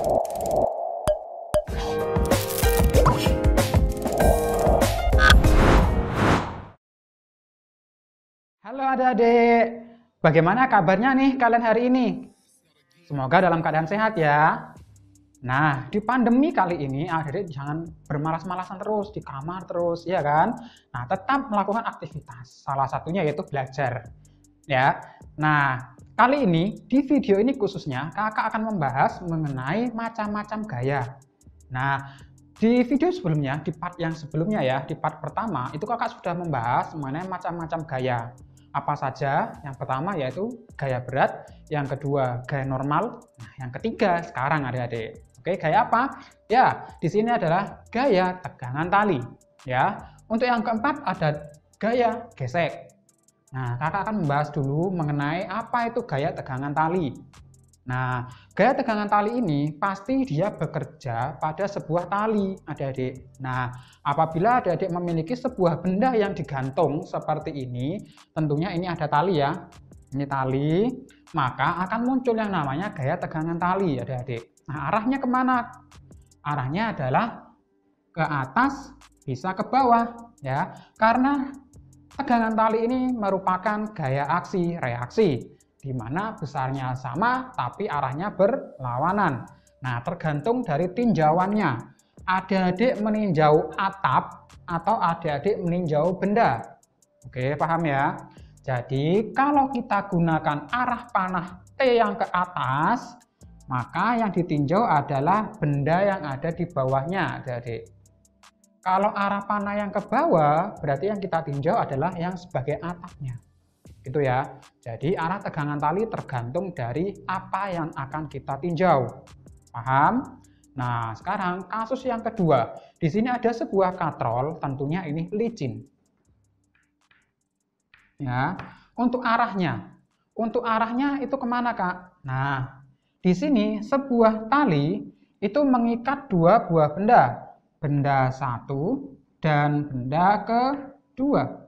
Halo adik-adik, bagaimana kabarnya nih kalian hari ini? Semoga dalam keadaan sehat ya. Nah, di pandemi kali ini adik-adik jangan bermalas-malasan terus di kamar terus, ya kan? Nah, tetap melakukan aktivitas. Salah satunya yaitu belajar, ya. Nah, kali ini di video ini khususnya kakak akan membahas mengenai macam-macam gaya. Nah, di video sebelumnya, di part yang sebelumnya ya, di part pertama itu kakak sudah membahas mengenai macam-macam gaya. Apa saja? Yang pertama yaitu gaya berat, yang kedua gaya normal, nah yang ketiga sekarang adik-adik. Oke, gaya apa? Ya, di sini adalah gaya tegangan tali. Ya, untuk yang keempat ada gaya gesek. Nah, kakak akan membahas dulu mengenai apa itu gaya tegangan tali. Nah, gaya tegangan tali ini pasti dia bekerja pada sebuah tali, adik-adik. Nah, apabila adik-adik memiliki sebuah benda yang digantung seperti ini, tentunya ini ada tali ya. Ini tali, maka akan muncul yang namanya gaya tegangan tali, adik-adik. Nah, arahnya kemana? Arahnya adalah ke atas, bisa ke bawah, ya. Karena tegangan tali ini merupakan gaya aksi reaksi, di mana besarnya sama tapi arahnya berlawanan. Nah, tergantung dari tinjauannya. Adik-adik meninjau atap atau adik-adik meninjau benda. Oke, paham ya? Jadi, kalau kita gunakan arah panah T yang ke atas, maka yang ditinjau adalah benda yang ada di bawahnya, adik-adik. Kalau arah panah yang ke bawah, berarti yang kita tinjau adalah yang sebagai atapnya. Gitu ya. Jadi arah tegangan tali tergantung dari apa yang akan kita tinjau. Paham? Nah, sekarang kasus yang kedua. Di sini ada sebuah katrol, tentunya ini licin. Ya, untuk arahnya. Untuk arahnya itu kemana, Kak? Nah, di sini sebuah tali itu mengikat dua buah benda. Benda satu dan benda kedua.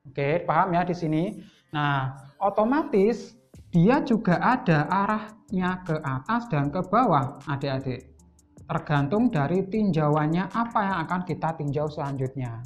Oke, paham ya di sini. Nah, otomatis dia juga ada arahnya ke atas dan ke bawah, adik-adik. Tergantung dari tinjauannya apa yang akan kita tinjau selanjutnya.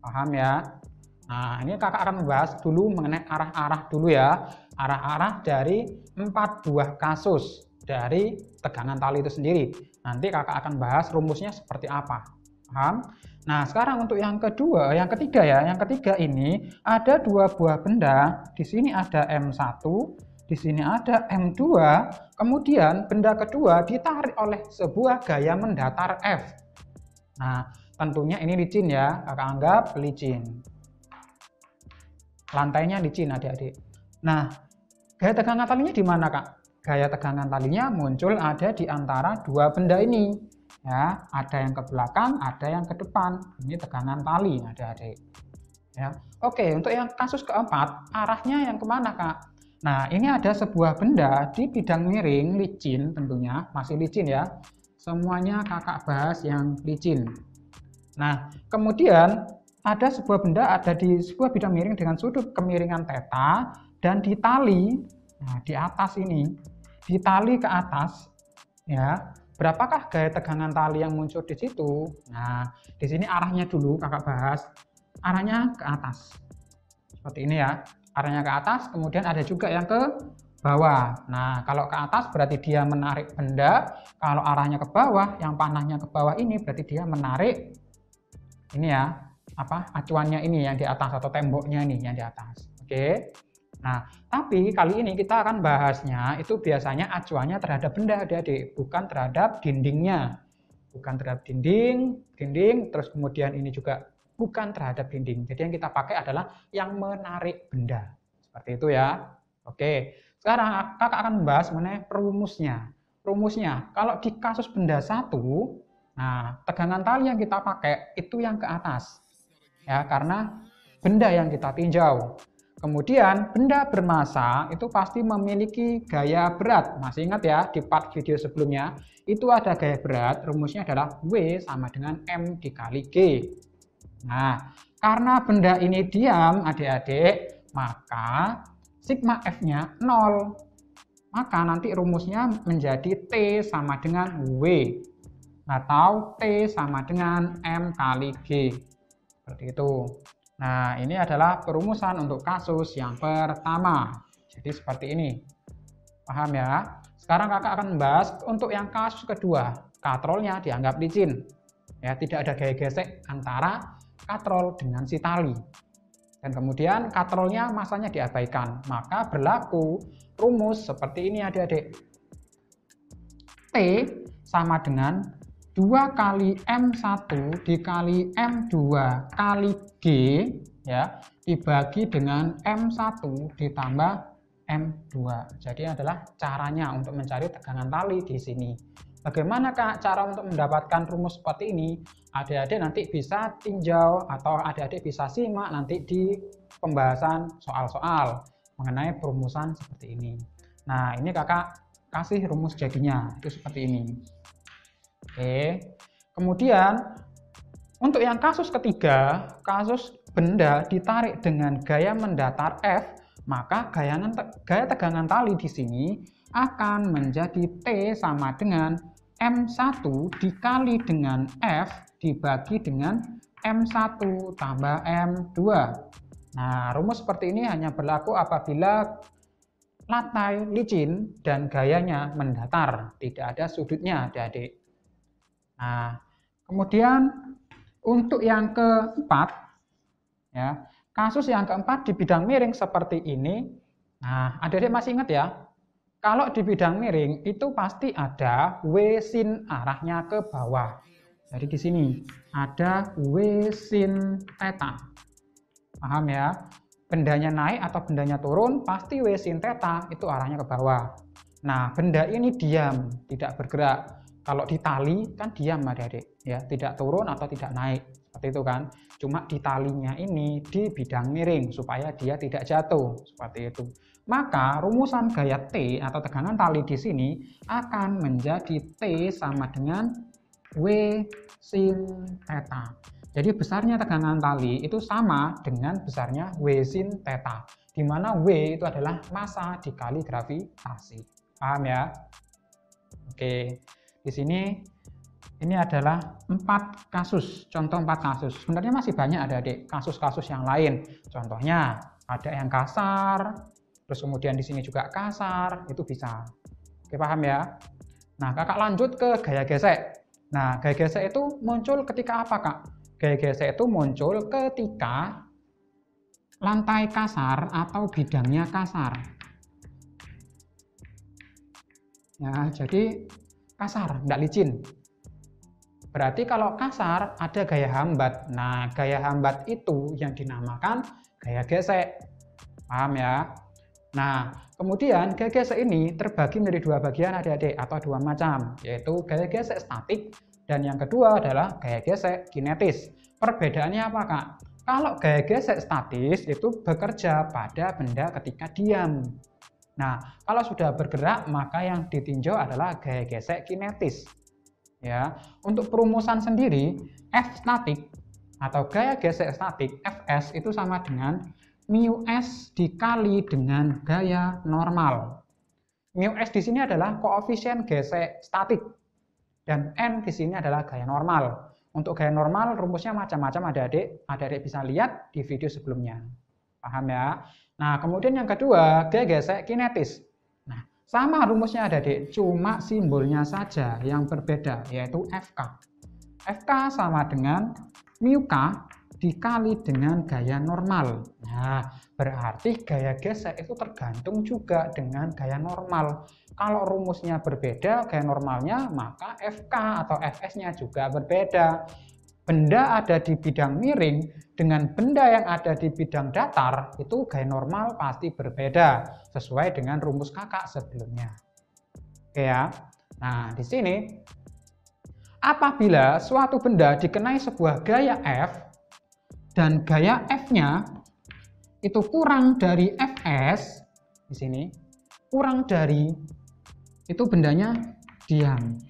Paham ya? Nah, ini kakak akan membahas dulu mengenai arah-arah dulu ya. Arah-arah dari 4 buah kasus dari tegangan tali itu sendiri. Nanti kakak akan bahas rumusnya seperti apa. Paham? Nah, sekarang untuk yang ketiga ya. Yang ketiga ini ada dua buah benda. Di sini ada M1, di sini ada M2. Kemudian benda kedua ditarik oleh sebuah gaya mendatar F. Nah, tentunya ini licin ya. Kakak anggap licin. Lantainya licin, adik-adik. Nah, gaya tegangan talinya di mana, Kak? Gaya tegangan talinya muncul ada di antara dua benda ini. Ya, ada yang ke belakang, ada yang ke depan. Ini tegangan tali, adik-adik. Ya, oke. Untuk yang kasus keempat, arahnya yang kemana, Kak? Nah, ini ada sebuah benda di bidang miring, licin tentunya, masih licin ya. Semuanya kakak bahas yang licin. Nah, kemudian ada sebuah benda ada di sebuah bidang miring dengan sudut kemiringan theta dan ditali. Nah, di atas ini, ditali ke atas, ya. Berapakah gaya tegangan tali yang muncul di situ? Nah, di sini arahnya dulu kakak bahas. Arahnya ke atas. Seperti ini ya. Arahnya ke atas, kemudian ada juga yang ke bawah. Nah, kalau ke atas berarti dia menarik benda. Kalau arahnya ke bawah, yang panahnya ke bawah ini berarti dia menarik ini ya, acuannya ini yang di atas atau temboknya ini yang di atas. Oke. Nah, tapi kali ini kita akan bahasnya itu biasanya acuannya terhadap benda, adik-adik, bukan terhadap dindingnya. Bukan terhadap dinding, terus kemudian ini juga bukan terhadap dinding. Jadi yang kita pakai adalah yang menarik benda. Seperti itu ya. Oke, sekarang kakak akan membahas mengenai rumusnya. Rumusnya, kalau di kasus benda satu, nah tegangan tali yang kita pakai itu yang ke atas. Ya, karena benda yang kita tinjau. Kemudian benda bermassa itu pasti memiliki gaya berat. Masih ingat ya di part video sebelumnya itu ada gaya berat, rumusnya adalah W sama dengan M dikali G. Nah, karena benda ini diam adik-adik, maka sigma F-nya 0. maka nanti rumusnya menjadi T sama dengan W, atau T sama dengan M kali G. Seperti itu. Nah, ini adalah perumusan untuk kasus yang pertama. Jadi seperti ini. Paham ya? Sekarang kakak akan membahas untuk yang kasus kedua. Katrolnya dianggap licin. Ya, tidak ada gaya gesek antara katrol dengan si tali. Dan kemudian katrolnya masanya diabaikan. Maka berlaku rumus seperti ini adik-adik. T sama dengan 2 kali M1 dikali M2 kali G ya, dibagi dengan M1 ditambah M2. Jadi adalah caranya untuk mencari tegangan tali di sini. Bagaimana Kak cara untuk mendapatkan rumus seperti ini? Adik-adik nanti bisa tinjau atau adik-adik bisa simak nanti di pembahasan soal-soal mengenai perumusan seperti ini. Nah, ini kakak kasih rumus jadinya, itu seperti ini. Oke, kemudian untuk yang kasus ketiga, kasus benda ditarik dengan gaya mendatar F, maka gaya tegangan tali di sini akan menjadi T sama dengan M1 dikali dengan F dibagi dengan M1 tambah M2. Nah, rumus seperti ini hanya berlaku apabila lantai licin dan gayanya mendatar, tidak ada sudutnya adik-adik. Nah, kemudian untuk yang keempat, ya, kasus yang keempat di bidang miring seperti ini. Nah, adik-adik masih ingat ya? Kalau di bidang miring itu pasti ada W sin arahnya ke bawah. Jadi di sini ada W sin theta. Paham ya? Bendanya naik atau bendanya turun, pasti W sin theta itu arahnya ke bawah. Nah, benda ini diam, tidak bergerak. Kalau di tali kan diam adik-adik, ya, tidak turun atau tidak naik. Seperti itu kan. Cuma di talinya ini di bidang miring supaya dia tidak jatuh, seperti itu. Maka rumusan gaya T atau tegangan tali di sini akan menjadi T sama dengan W sin theta. Jadi besarnya tegangan tali itu sama dengan besarnya W sin theta, di mana W itu adalah massa dikali gravitasi. Paham ya? Oke, di sini ini adalah 4 kasus, contoh 4 kasus. Sebenarnya masih banyak adik-adik kasus-kasus yang lain. Contohnya ada yang kasar, terus kemudian di sini juga kasar, itu bisa. Oke, paham ya? Nah, kakak lanjut ke gaya gesek. Nah, gaya gesek itu muncul ketika apa, Kak? Gaya gesek itu muncul ketika lantai kasar atau bidangnya kasar. Ya, jadi kasar, tidak licin. Berarti kalau kasar ada gaya hambat. Nah, gaya hambat itu yang dinamakan gaya gesek. Paham ya? Nah, kemudian gaya gesek ini terbagi menjadi 2 bagian adik-adik atau 2 macam, yaitu gaya gesek statik dan yang kedua adalah gaya gesek kinetis. Perbedaannya apa, Kak? Kalau gaya gesek statis itu bekerja pada benda ketika diam. Nah, kalau sudah bergerak maka yang ditinjau adalah gaya gesek kinetis. Ya, untuk perumusan sendiri F statik atau gaya gesek statik Fs itu sama dengan mu s dikali dengan gaya normal. Mu s di sini adalah koefisien gesek statik dan n di sini adalah gaya normal. Untuk gaya normal rumusnya macam-macam adik-adik. Adik-adik bisa lihat di video sebelumnya. Paham ya? Nah, kemudian yang kedua, gaya gesek kinetis. Nah, sama rumusnya adik-adik, cuma simbolnya saja yang berbeda, yaitu Fk. Fk sama dengan mu k dikali dengan gaya normal. Nah, berarti gaya gesek itu tergantung juga dengan gaya normal. Kalau rumusnya berbeda, gaya normalnya, maka Fk atau Fs-nya juga berbeda. Benda ada di bidang miring dengan benda yang ada di bidang datar, itu gaya normal pasti berbeda, sesuai dengan rumus kakak sebelumnya. Oke ya. Nah, di sini, apabila suatu benda dikenai sebuah gaya F, dan gaya F-nya itu kurang dari Fs, di sini kurang dari, itu bendanya diam.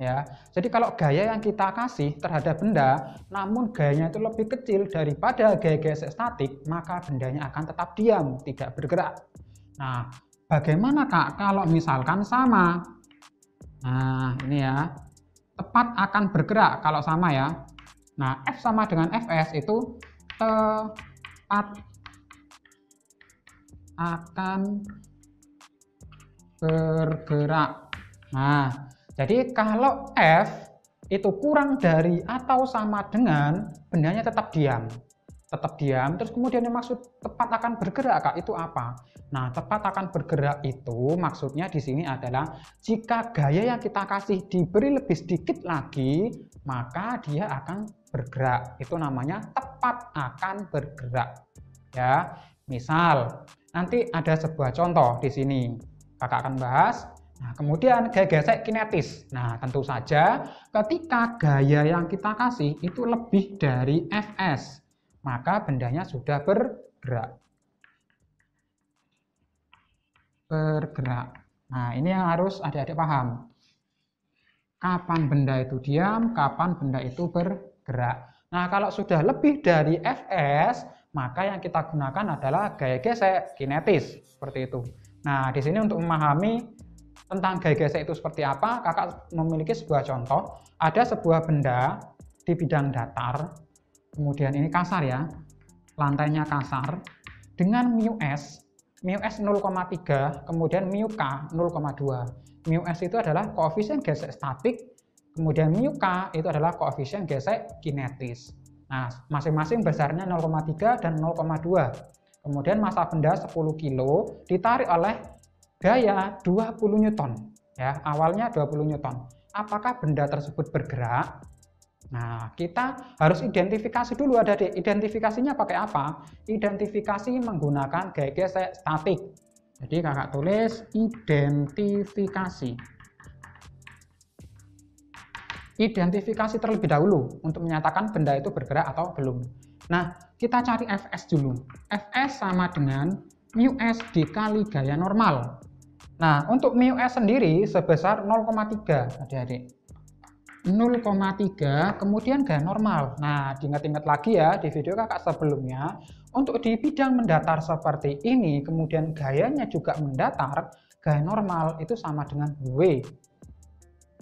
Ya, jadi kalau gaya yang kita kasih terhadap benda, namun gayanya itu lebih kecil daripada gaya gesek statik, maka bendanya akan tetap diam, tidak bergerak. Nah, bagaimana Kak kalau misalkan sama? Nah, ini ya. Tepat akan bergerak kalau sama ya. Nah, F sama dengan Fs itu tepat akan bergerak. Nah, jadi kalau F itu kurang dari atau sama dengan, bendanya tetap diam. Tetap diam, terus kemudian yang maksud tepat akan bergerak Kak, itu apa? Nah, tepat akan bergerak itu maksudnya di sini adalah jika gaya yang kita kasih diberi lebih sedikit lagi, maka dia akan bergerak. Itu namanya tepat akan bergerak. Ya, misal nanti ada sebuah contoh di sini. Kakak akan bahas. Nah, kemudian gaya gesek kinetis. Nah, tentu saja ketika gaya yang kita kasih itu lebih dari Fs, maka bendanya sudah bergerak. Nah, ini yang harus adik-adik paham. Kapan benda itu diam, kapan benda itu bergerak. Nah, kalau sudah lebih dari Fs, maka yang kita gunakan adalah gaya gesek kinetis, seperti itu. Nah, di sini untuk memahami tentang gaya gesek itu seperti apa, kakak memiliki sebuah contoh. Ada sebuah benda di bidang datar, kemudian ini kasar ya, lantainya kasar, dengan mu s 0,3, kemudian mu k 0,2. Mu s itu adalah koefisien gesek statik, kemudian mu k itu adalah koefisien gesek kinetis. Nah, masing-masing besarnya 0,3 dan 0,2. Kemudian massa benda 10 kilo ditarik oleh gaya 20 Newton. Ya, awalnya 20 Newton. Apakah benda tersebut bergerak? Nah, kita harus identifikasi dulu, adik-adik. Identifikasinya pakai apa? Identifikasi menggunakan gaya gesek statik. Jadi kakak tulis identifikasi. Identifikasi terlebih dahulu untuk menyatakan benda itu bergerak atau belum. Nah, kita cari Fs dulu. Fs sama dengan mu s dikali gaya normal. Nah, untuk mu s sendiri sebesar 0,3, adik-adik. 0,3, kemudian gaya normal. Nah, diingat-ingat lagi ya di video kakak sebelumnya, untuk di bidang mendatar seperti ini, kemudian gayanya juga mendatar, gaya normal itu sama dengan W.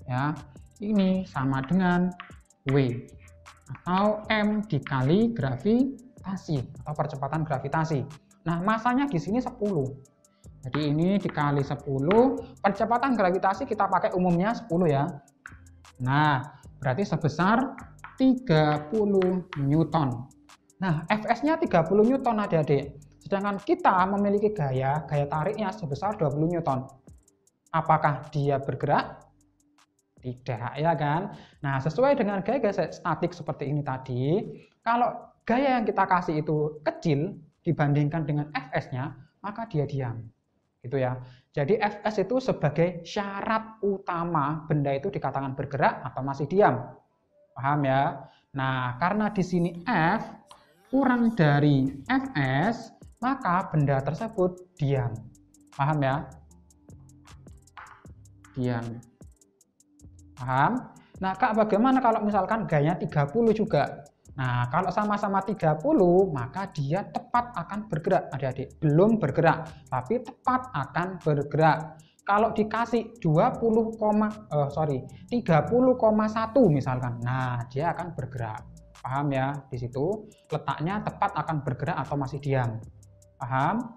Ya, ini sama dengan W. Atau M dikali gravitasi, atau percepatan gravitasi. Nah, masanya di sini 10. Jadi ini dikali 10, percepatan gravitasi kita pakai umumnya 10 ya. Nah, berarti sebesar 30 Newton. Nah, Fs-nya 30 Newton adik-adik. Sedangkan kita memiliki gaya tariknya sebesar 20 Newton. Apakah dia bergerak? Tidak, ya kan? Nah, sesuai dengan gaya gesek statik seperti ini tadi, kalau gaya yang kita kasih itu kecil dibandingkan dengan Fs-nya, maka dia diam. Gitu ya. Jadi Fs itu sebagai syarat utama benda itu dikatakan bergerak atau masih diam. Paham ya? Nah, karena di sini F kurang dari Fs, maka benda tersebut diam. Paham ya? Diam. Paham? Nah, Kak, bagaimana kalau misalkan gayanya 30 juga? Nah, kalau sama-sama 30, maka dia tepat akan bergerak, adik-adik. Belum bergerak, tapi tepat akan bergerak. Kalau dikasih 30,1 misalkan, nah dia akan bergerak. Paham ya? Di situ letaknya tepat akan bergerak atau masih diam. Paham?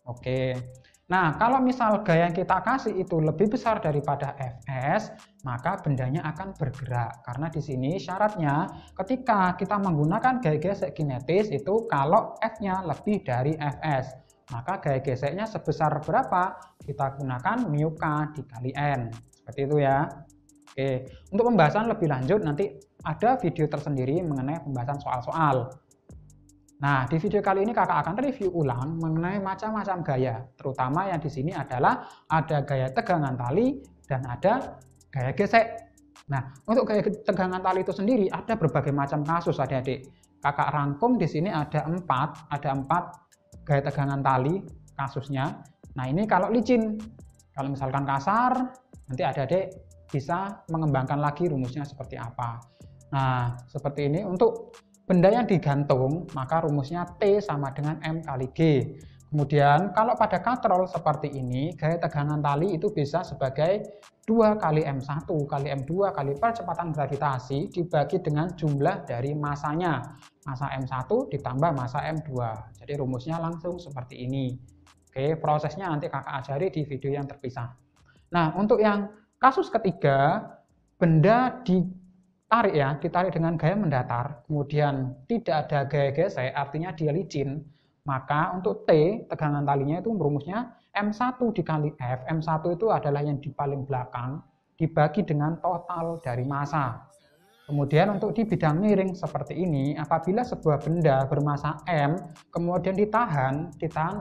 Oke. Nah, kalau misal gaya yang kita kasih itu lebih besar daripada Fs, maka bendanya akan bergerak. Karena di sini syaratnya ketika kita menggunakan gaya gesek kinetis itu kalau F-nya lebih dari Fs, maka gaya geseknya sebesar berapa? Kita gunakan mu k dikali N. Seperti itu ya. Oke, untuk pembahasan lebih lanjut nanti ada video tersendiri mengenai pembahasan soal-soal. Nah, di video kali ini kakak akan review ulang mengenai macam-macam gaya, terutama yang di sini adalah ada gaya tegangan tali dan ada gaya gesek. Nah, untuk gaya tegangan tali itu sendiri ada berbagai macam kasus adik-adik. Kakak rangkum di sini ada 4 gaya tegangan tali kasusnya. Nah, ini kalau licin. Kalau misalkan kasar, nanti adik-adik bisa mengembangkan lagi rumusnya seperti apa. Nah, seperti ini untuk benda yang digantung, maka rumusnya T sama dengan M kali G. Kemudian kalau pada katrol seperti ini, gaya tegangan tali itu bisa sebagai 2 kali M1 kali M2 kali percepatan gravitasi dibagi dengan jumlah dari masanya. Massa M1 ditambah massa M2. Jadi rumusnya langsung seperti ini. Oke, prosesnya nanti kakak ajari di video yang terpisah. Nah, untuk yang kasus ketiga, benda ditarik ya, ditarik dengan gaya mendatar, kemudian tidak ada gaya gesek, artinya dia licin. Maka untuk T, tegangan talinya itu rumusnya M1 dikali F. M1 itu adalah yang di paling belakang, dibagi dengan total dari massa. Kemudian untuk di bidang miring seperti ini, apabila sebuah benda bermassa M, kemudian ditahan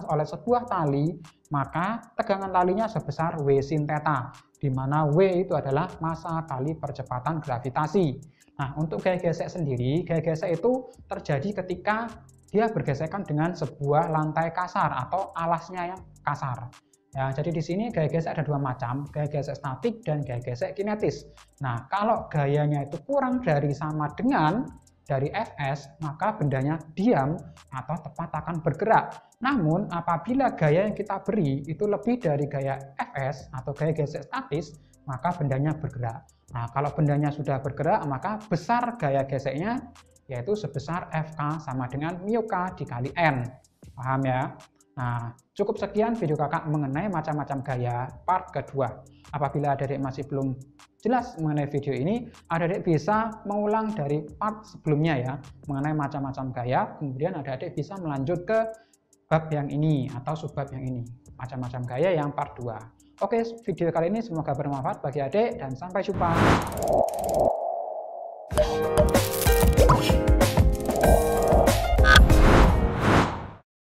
oleh sebuah tali, maka tegangan talinya sebesar W sin theta, di mana W itu adalah massa kali percepatan gravitasi. Nah, untuk gaya gesek sendiri, gaya gesek itu terjadi ketika dia bergesekan dengan sebuah lantai kasar atau alasnya yang kasar. Ya, jadi di sini gaya gesek ada dua macam, gaya gesek statik dan gaya gesek kinetis. Nah, kalau gayanya itu kurang dari sama dengan dari Fs, maka bendanya diam atau tepat akan bergerak. Namun, apabila gaya yang kita beri itu lebih dari gaya Fs atau gaya gesek statis, maka bendanya bergerak. Nah, kalau bendanya sudah bergerak, maka besar gaya geseknya yaitu sebesar Fk sama dengan mu k dikali N. Paham ya? Nah, cukup sekian video kakak mengenai macam-macam gaya part kedua. Apabila adik-adik masih belum jelas mengenai video ini, adik-adik bisa mengulang dari part sebelumnya ya, mengenai macam-macam gaya, kemudian adik-adik bisa melanjut ke bab yang ini atau subbab yang ini, macam-macam gaya yang part 2. Oke, video kali ini semoga bermanfaat bagi adik dan sampai jumpa.